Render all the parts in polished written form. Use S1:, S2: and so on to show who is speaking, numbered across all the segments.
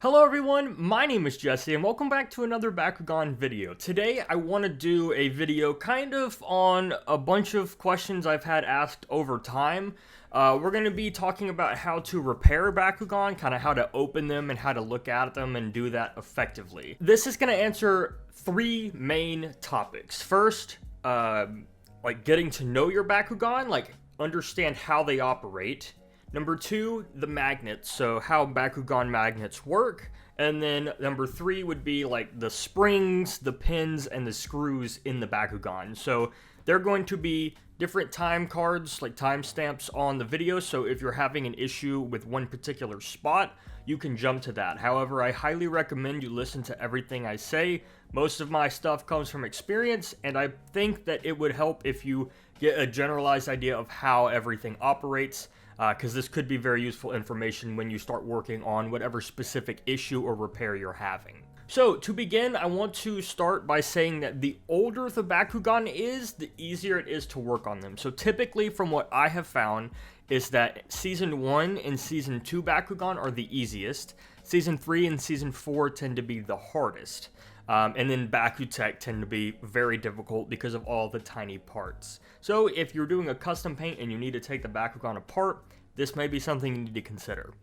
S1: Hello everyone, my name is Jesse and welcome back to another Bakugan video. Today I want to do a video kind of on a bunch of questions I've had asked over time. We're going to be talking about how to repair Bakugan, kind of how to open them and how to look at them and do that effectively. This is going to answer three main topics. First, like getting to know your Bakugan, like understand how they operate. Number two, the magnets, so how Bakugan magnets work. And then number three would be like the springs, the pins, and the screws in the Bakugan. So they're going to be different time cards, like timestamps on the video. So if you're having an issue with one particular spot, you can jump to that. However, I highly recommend you listen to everything I say. Most of my stuff comes from experience, and I think that it would help if you get a generalized idea of how everything operates. Because this could be very useful information when you start working on whatever specific issue or repair you're having. So, to begin, I want to start by saying that the older the Bakugan is, the easier it is to work on them. So typically, from what I have found, is that Season 1 and Season 2 Bakugan are the easiest. Season 3 and Season 4 tend to be the hardest. And then Bakutech tend to be very difficult because of all the tiny parts. So if you're doing a custom paint and you need to take the Bakugan apart, this may be something you need to consider.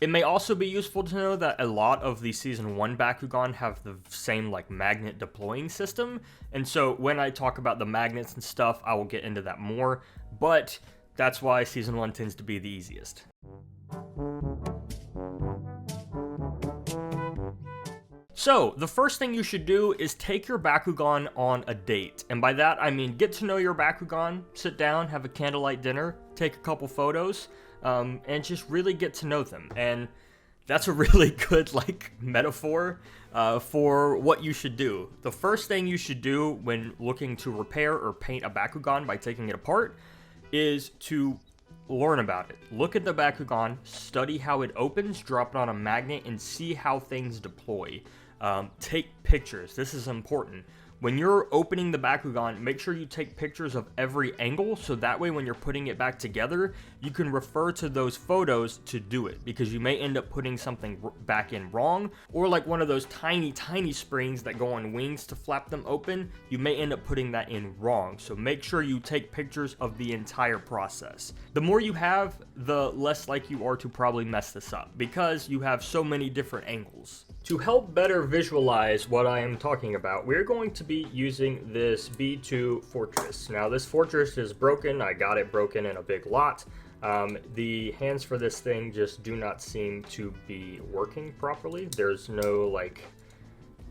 S1: It may also be useful to know that a lot of the Season 1 Bakugan have the same like magnet deploying system, and so when I talk about the magnets and stuff, I will get into that more, but that's why Season 1 tends to be the easiest. So, the first thing you should do is take your Bakugan on a date. And by that, I mean get to know your Bakugan, sit down, have a candlelight dinner, take a couple photos, and just really get to know them. And that's a really good, metaphor for what you should do. The first thing you should do when looking to repair or paint a Bakugan by taking it apart is to learn about it. Look at the Bakugan, study how it opens, drop it on a magnet, and see how things deploy. Take pictures. This is important. When you're opening the Bakugan, make sure you take pictures of every angle, so that way when you're putting it back together, you can refer to those photos to do it, because you may end up putting something back in wrong, or like one of those tiny springs that go on wings to flap them open, you may end up putting that in wrong. So make sure you take pictures of the entire process. The more you have, the less likely you are to probably mess this up, because you have so many different angles. To help better visualize what I am talking about, we're going to be using this B2 fortress. Now this fortress is broken. I got it broken in a big lot. The hands for this thing just do not seem to be working properly. There's no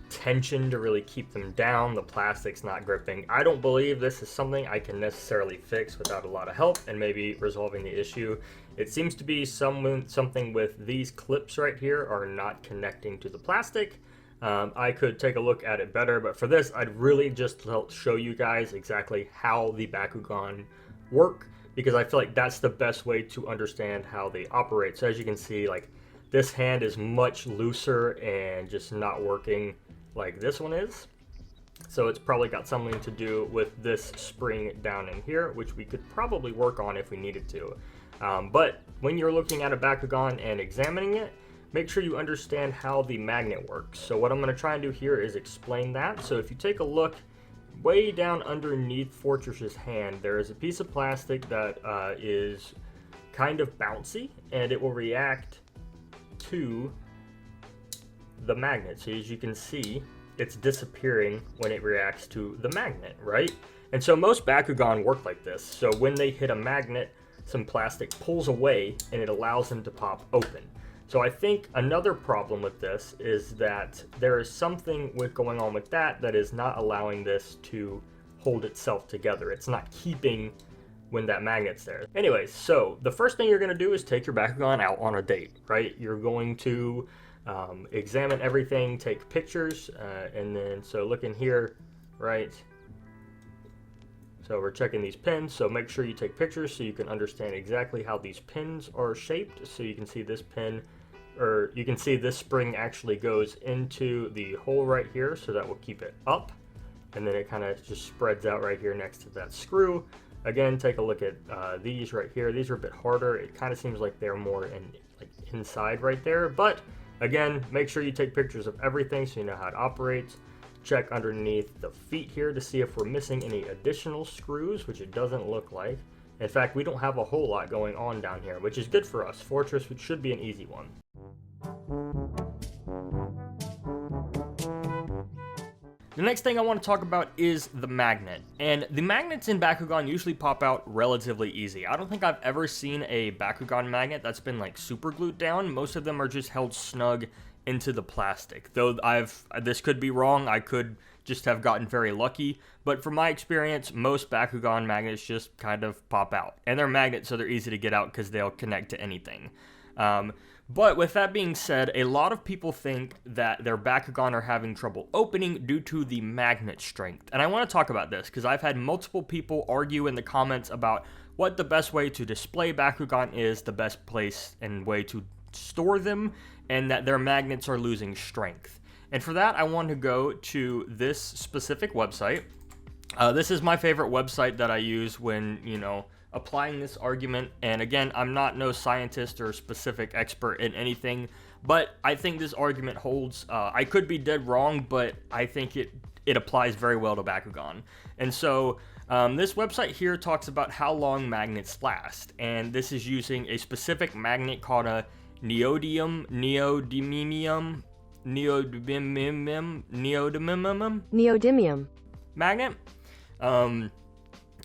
S1: tension to really keep them down. The plastic's not gripping. I don't believe this is something I can necessarily fix without a lot of help and maybe resolving the issue. It seems to be something with these clips right here are not connecting to the plastic. I could take a look at it better, but for this, I'd really just show you guys exactly how the Bakugan work, because I feel like that's the best way to understand how they operate. So as you can see, this hand is much looser and just not working like this one is. So it's probably got something to do with this spring down in here, which we could probably work on if we needed to. But when you're looking at a Bakugan and examining it, make sure you understand how the magnet works. So what I'm going to try and do here is explain that. So if you take a look way down underneath Fortress's hand, there is a piece of plastic that is kind of bouncy, and it will react to the magnet. So as you can see, it's disappearing when it reacts to the magnet, right? And so most Bakugan work like this. So when they hit a magnet, some plastic pulls away and it allows them to pop open. So I think another problem with this is that there is something going on with that is not allowing this to hold itself together. It's not keeping when that magnet's there. Anyways, so the first thing you're going to do is take your Bakugan out on a date, right? You're going to examine everything, take pictures, and then, so look in here, right? So we're checking these pins, so make sure you take pictures so you can understand exactly how these pins are shaped. So you can see this pin, or you can see this spring actually goes into the hole right here, so that will keep it up. And then it kind of just spreads out right here next to that screw. Again, take a look at these right here. These are a bit harder. It kind of seems like they're more inside right there, but Again, make sure you take pictures of everything so you know how it operates. Check underneath the feet here to see if we're missing any additional screws, which it doesn't look like. In fact, we don't have a whole lot going on down here, which is good for us. Fortress should be an easy one. The next thing I want to talk about is the magnet. And the magnets in Bakugan usually pop out relatively easy. I don't think I've ever seen a Bakugan magnet that's been like super glued down. Most of them are just held snug into the plastic. Though this could be wrong, I could just have gotten very lucky. But from my experience, most Bakugan magnets just kind of pop out. And they're magnets, so they're easy to get out because they'll connect to anything. But with that being said, a lot of people think that their Bakugan are having trouble opening due to the magnet strength. And I want to talk about this because I've had multiple people argue in the comments about what the best way to display Bakugan is, the best place and way to store them, and that their magnets are losing strength. And for that, I want to go to this specific website. This is my favorite website that I use when, applying this argument. And again, I'm not no scientist or specific expert in anything, but I think this argument holds. I could be dead wrong, but I think it applies very well to Bakugan. And so this website here talks about how long magnets last, and this is using a specific magnet called a neodymium magnet.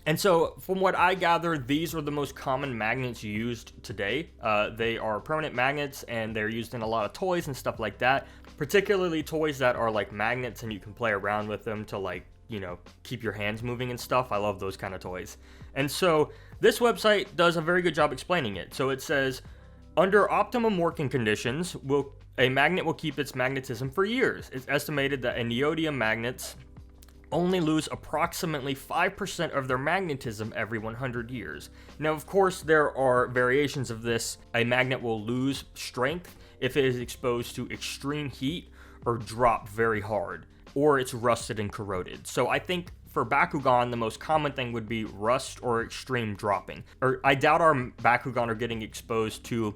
S1: And so, from what I gather, these are the most common magnets used today. They are permanent magnets, and they're used in a lot of toys and stuff like that. Particularly toys that are like magnets, and you can play around with them to keep your hands moving and stuff. I love those kind of toys. And so, this website does a very good job explaining it. So it says, under optimum working conditions, a magnet will keep its magnetism for years. It's estimated that neodymium magnets only lose approximately 5% of their magnetism every 100 years. Now, of course, there are variations of this. A magnet will lose strength if it is exposed to extreme heat or drop very hard, or it's rusted and corroded. So I think for Bakugan, the most common thing would be rust or extreme dropping. Or I doubt our Bakugan are getting exposed to,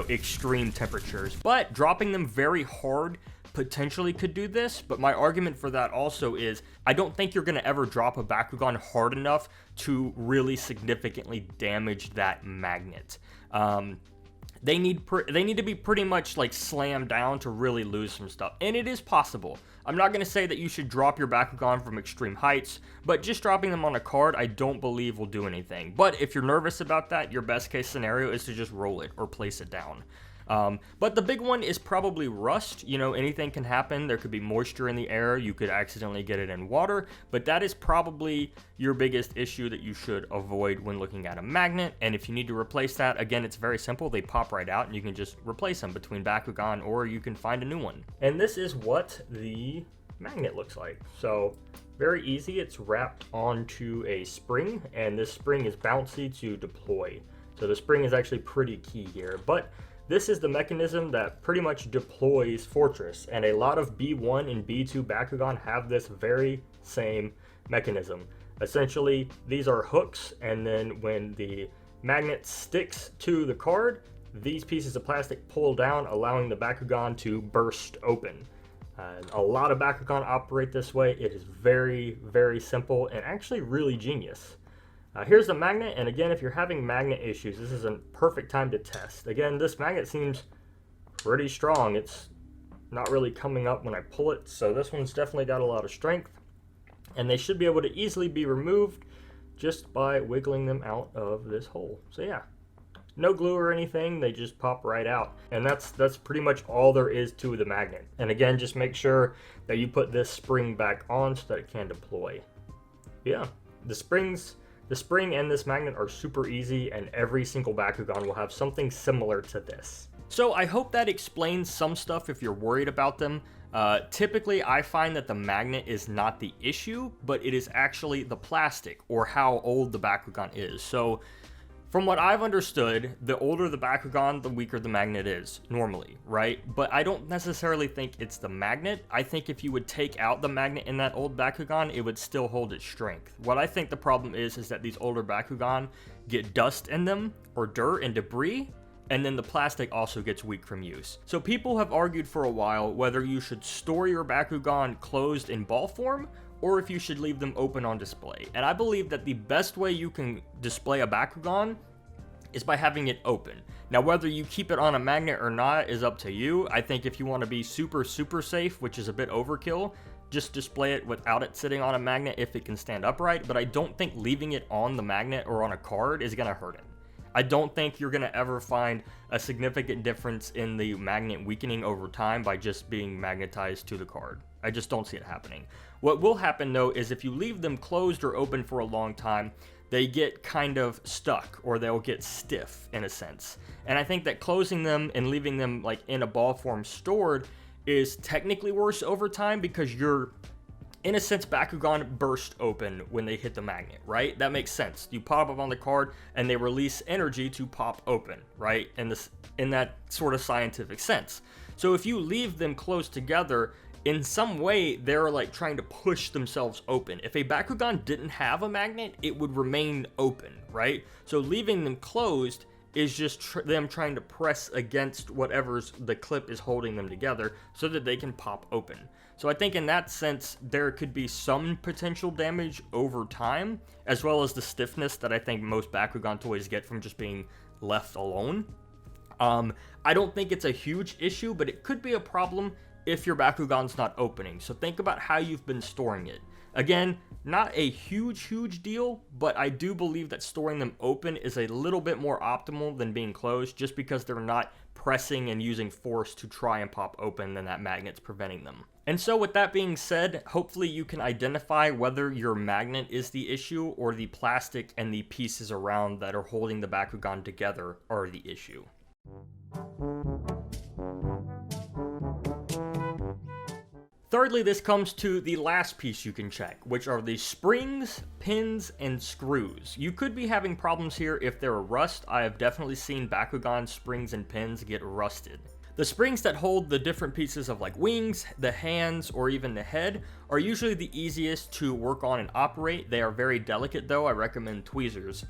S1: extreme temperatures, but dropping them very hard potentially could do this. But my argument for that also is I don't think you're going to ever drop a Bakugan hard enough to really significantly damage that magnet. They need to be pretty much like slammed down to really lose some stuff, and it is possible. I'm not going to say that you should drop your Bakugan from extreme heights, but just dropping them on a card I don't believe will do anything. But if you're nervous about that, your best case scenario is to just roll it or place it down. But the big one is probably rust. Anything can happen. There could be moisture in the air. You could accidentally get it in water, but that is probably your biggest issue that you should avoid when looking at a magnet. And if you need to replace that, again, it's very simple. They pop right out and you can just replace them between Bakugan, or you can find a new one. And this is what the magnet looks like. So very easy. It's wrapped onto a spring, and this spring is bouncy to deploy. So the spring is actually pretty key here, but this is the mechanism that pretty much deploys Fortress, and a lot of B1 and B2 Bakugan have this very same mechanism. Essentially, these are hooks, and then when the magnet sticks to the card, these pieces of plastic pull down, allowing the Bakugan to burst open. A lot of Bakugan operate this way. It is very, very simple and actually really genius. Here's the magnet, and again, if you're having magnet issues, this is a perfect time to test. Again, this magnet seems pretty strong. It's not really coming up when I pull it, so this one's definitely got a lot of strength, and they should be able to easily be removed just by wiggling them out of this hole. So yeah, no glue or anything, they just pop right out. And that's pretty much all there is to the magnet. And again, just make sure that you put this spring back on so that it can deploy. Yeah, the spring and this magnet are super easy, and every single Bakugan will have something similar to this. So I hope that explains some stuff if you're worried about them. Typically, I find that the magnet is not the issue, but it is actually the plastic or how old the Bakugan is. So from what I've understood, the older the Bakugan, the weaker the magnet is, normally, right? But I don't necessarily think it's the magnet. I think if you would take out the magnet in that old Bakugan, it would still hold its strength. What I think the problem is that these older Bakugan get dust in them, or dirt and debris, and then the plastic also gets weak from use. So people have argued for a while whether you should store your Bakugan closed in ball form or if you should leave them open on display. And I believe that the best way you can display a Bakugan is by having it open. Now, whether you keep it on a magnet or not is up to you. I think if you want to be super safe, which is a bit overkill, just display it without it sitting on a magnet if it can stand upright, but I don't think leaving it on the magnet or on a card is going to hurt it. I don't think you're going to ever find a significant difference in the magnet weakening over time by just being magnetized to the card. I just don't see it happening. What will happen though is if you leave them closed or open for a long time, they get kind of stuck or they'll get stiff in a sense. And I think that closing them and leaving them like in a ball form stored is technically worse over time because you're, in a sense, Bakugan burst open when they hit the magnet, right? That makes sense. You pop up on the card and they release energy to pop open, right? In that sort of scientific sense. So if you leave them close together, in some way, they're like trying to push themselves open. If a Bakugan didn't have a magnet, it would remain open, right? So leaving them closed is just them trying to press against whatever's the clip is holding them together so that they can pop open. So I think in that sense, there could be some potential damage over time, as well as the stiffness that I think most Bakugan toys get from just being left alone. I don't think it's a huge issue, but it could be a problem if your Bakugan's not opening. So think about how you've been storing it. Again, not a huge deal, but I do believe that storing them open is a little bit more optimal than being closed, just because they're not pressing and using force to try and pop open and that magnet's preventing them. And so with that being said, hopefully you can identify whether your magnet is the issue or the plastic and the pieces around that are holding the Bakugan together are the issue. Thirdly, this comes to the last piece you can check, which are the springs, pins, and screws. You could be having problems here if there are rust. I have definitely seen Bakugan springs and pins get rusted. The springs that hold the different pieces of like wings, the hands, or even the head are usually the easiest to work on and operate. They are very delicate though. I recommend tweezers.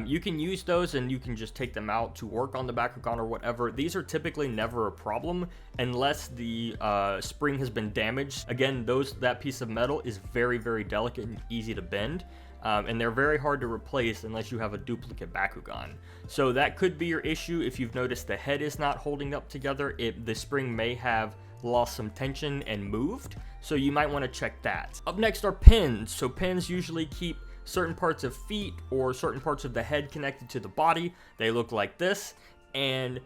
S1: You can use those and you can just take them out to work on the Bakugan or whatever. These are typically never a problem unless the spring has been damaged. Again, that piece of metal is very delicate and easy to bend. And they're very hard to replace unless you have a duplicate Bakugan. So that could be your issue if you've noticed the head is not holding up together. The spring may have lost some tension and moved, so you might want to check that. Up next are pins. So pins usually keep certain parts of feet or certain parts of the head connected to the body. They look like this, and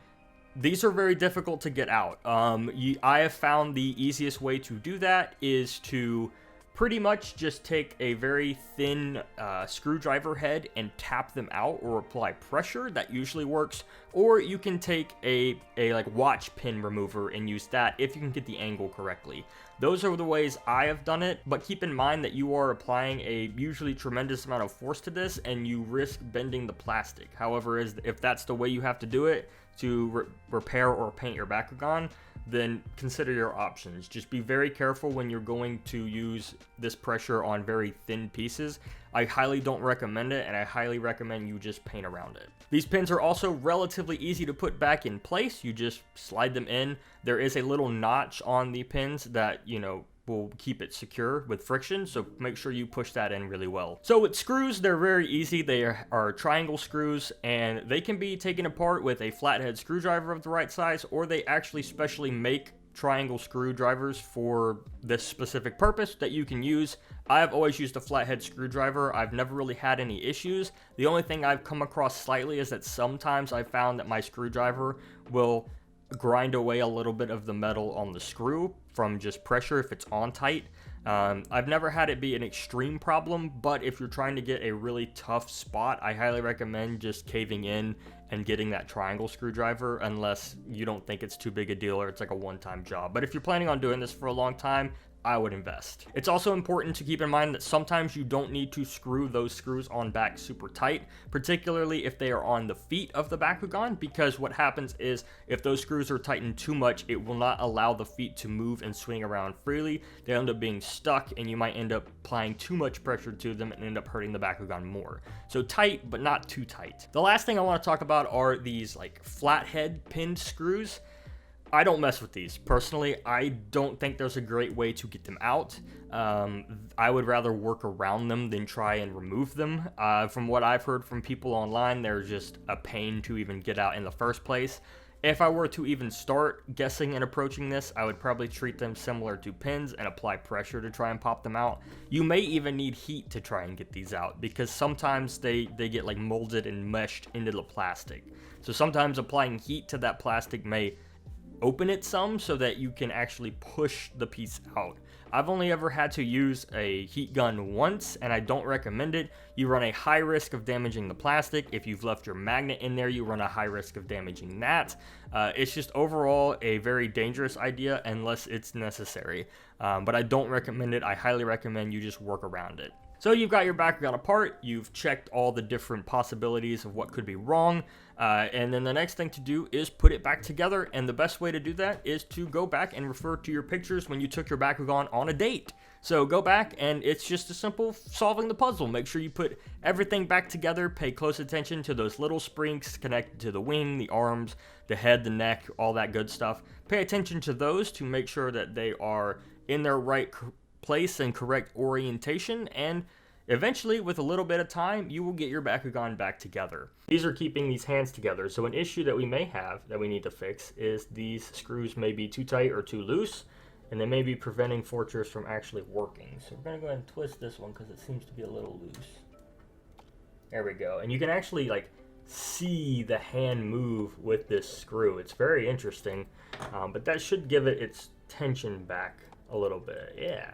S1: these are very difficult to get out. I have found the easiest way to do that is to pretty much just take a very thin screwdriver head and tap them out or apply pressure. That usually works. Or you can take a like watch pin remover and use that if you can get the angle correctly. Those are the ways I have done it, but keep in mind that you are applying a usually tremendous amount of force to this and you risk bending the plastic. However, if that's the way you have to do it to repair or paint your Bakugan, then consider your options. Just be very careful when you're going to use this pressure on very thin pieces. I highly don't recommend it, and I highly recommend you just paint around it. These pins are also relatively easy to put back in place. You just slide them in. There is a little notch on the pins that, will keep it secure with friction, so make sure you push that in really well. So with screws, they're very easy. They are triangle screws, and they can be taken apart with a flathead screwdriver of the right size, or they actually specially make triangle screwdrivers for this specific purpose that you can use. I've always used a flathead screwdriver. I've never really had any issues. The only thing I've come across slightly is that sometimes I've found that my screwdriver will grind away a little bit of the metal on the screw from just pressure if it's on tight. I've never had it be an extreme problem, but if you're trying to get a really tough spot, I highly recommend just caving in and getting that triangle screwdriver, unless you don't think it's too big a deal or it's like a one-time job. But if you're planning on doing this for a long time, I would invest. It's also important to keep in mind that sometimes you don't need to screw those screws on back super tight, particularly if they are on the feet of the Bakugan, because what happens is if those screws are tightened too much, it will not allow the feet to move and swing around freely. They end up being stuck, and you might end up applying too much pressure to them and end up hurting the Bakugan more. So tight, but not too tight. The last thing I want to talk about are these like flathead pinned screws. I don't mess with these. Personally, I don't think there's a great way to get them out. I would rather work around them than try and remove them. From what I've heard from people online, they're just a pain to even get out in the first place. If I were to even start guessing and approaching this, I would probably treat them similar to pins and apply pressure to try and pop them out. You may even need heat to try and get these out, because sometimes they get like molded and meshed into the plastic. So sometimes applying heat to that plastic may open it some so that you can actually push the piece out. I've only ever had to use a heat gun once, and I don't recommend it. You run a high risk of damaging the plastic. If you've left your magnet in there, you run a high risk of damaging that. It's just overall a very dangerous idea unless it's necessary. But I don't recommend it. I highly recommend you just work around it. So you've got your Bakugan apart, you've checked all the different possibilities of what could be wrong, and then the next thing to do is put it back together, and the best way to do that is to go back and refer to your pictures when you took your Bakugan on a date. So go back, and it's just a simple solving the puzzle. Make sure you put everything back together, pay close attention to those little springs connected to the wing, the arms, the head, the neck, all that good stuff. Pay attention to those to make sure that they are in their right place and correct orientation, and eventually, with a little bit of time, you will get your Bakugan back together. These are keeping these hands together, so an issue that we may have that we need to fix is these screws may be too tight or too loose, and they may be preventing Fortress from actually working. So we're going to go ahead and twist this one because it seems to be a little loose. There we go. And you can actually like see the hand move with this screw. It's very interesting, but that should give it its tension back a little bit. Yeah.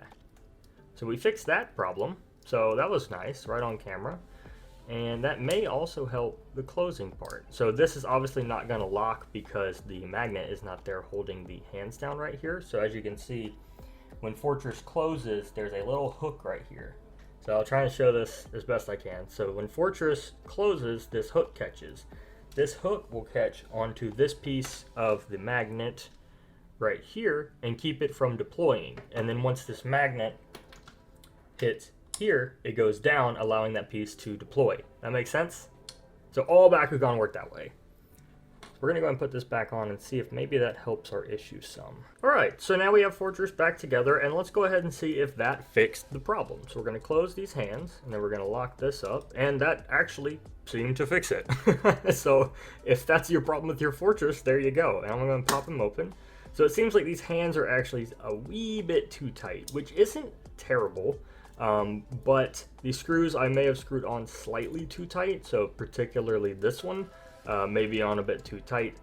S1: So we fixed that problem. So that was nice, right on camera. And that may also help the closing part. So this is obviously not going to lock because the magnet is not there holding the hands down right here. So as you can see, when Fortress closes, there's a little hook right here. So I'll try and show this as best I can. So when Fortress closes, this hook catches. This hook will catch onto this piece of the magnet right here and keep it from deploying. And then once this magnet hits here, it goes down, allowing that piece to deploy. That makes sense? So all Bakugan work that way. We're going to go ahead and put this back on and see if maybe that helps our issue some. Alright, so now we have Fortress back together, and let's go ahead and see if that fixed the problem. So we're going to close these hands, and then we're going to lock this up, and that actually seemed to fix it. So if that's your problem with your Fortress, there you go. And I'm going to pop them open. So it seems like these hands are actually a wee bit too tight, which isn't terrible. But the screws I may have screwed on slightly too tight, so particularly this one, maybe on a bit too tight.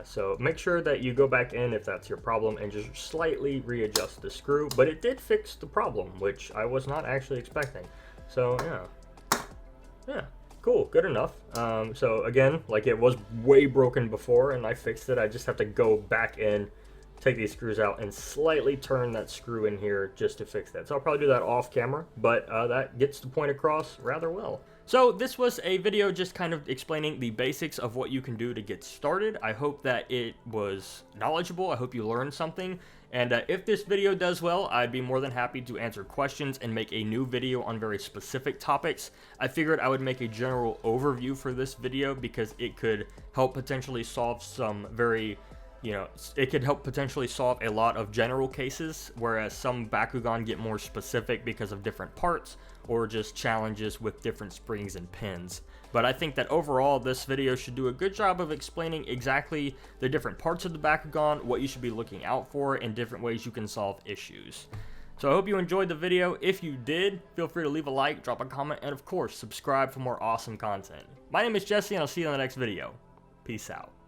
S1: So make sure that you go back in if that's your problem and just slightly readjust the screw, but it did fix the problem, which I was not actually expecting. So yeah, cool, good enough. So again, like it was way broken before and I fixed it. I just have to go back in, take these screws out, and slightly turn that screw in here just to fix that. So I'll probably do that off camera, but that gets the point across rather well. So this was a video just kind of explaining the basics of what you can do to get started. I hope that it was knowledgeable. I hope you learned something. And if this video does well, I'd be more than happy to answer questions and make a new video on very specific topics. I figured I would make a general overview for this video because it could help potentially solve some very, it could help potentially solve a lot of general cases, whereas some Bakugan get more specific because of different parts or just challenges with different springs and pins. But I think that overall this video should do a good job of explaining exactly the different parts of the Bakugan, what you should be looking out for, and different ways you can solve issues. So I hope you enjoyed the video. If you did, feel free to leave a like, drop a comment, and of course, subscribe for more awesome content. My name is Jesse, and I'll see you in the next video. Peace out.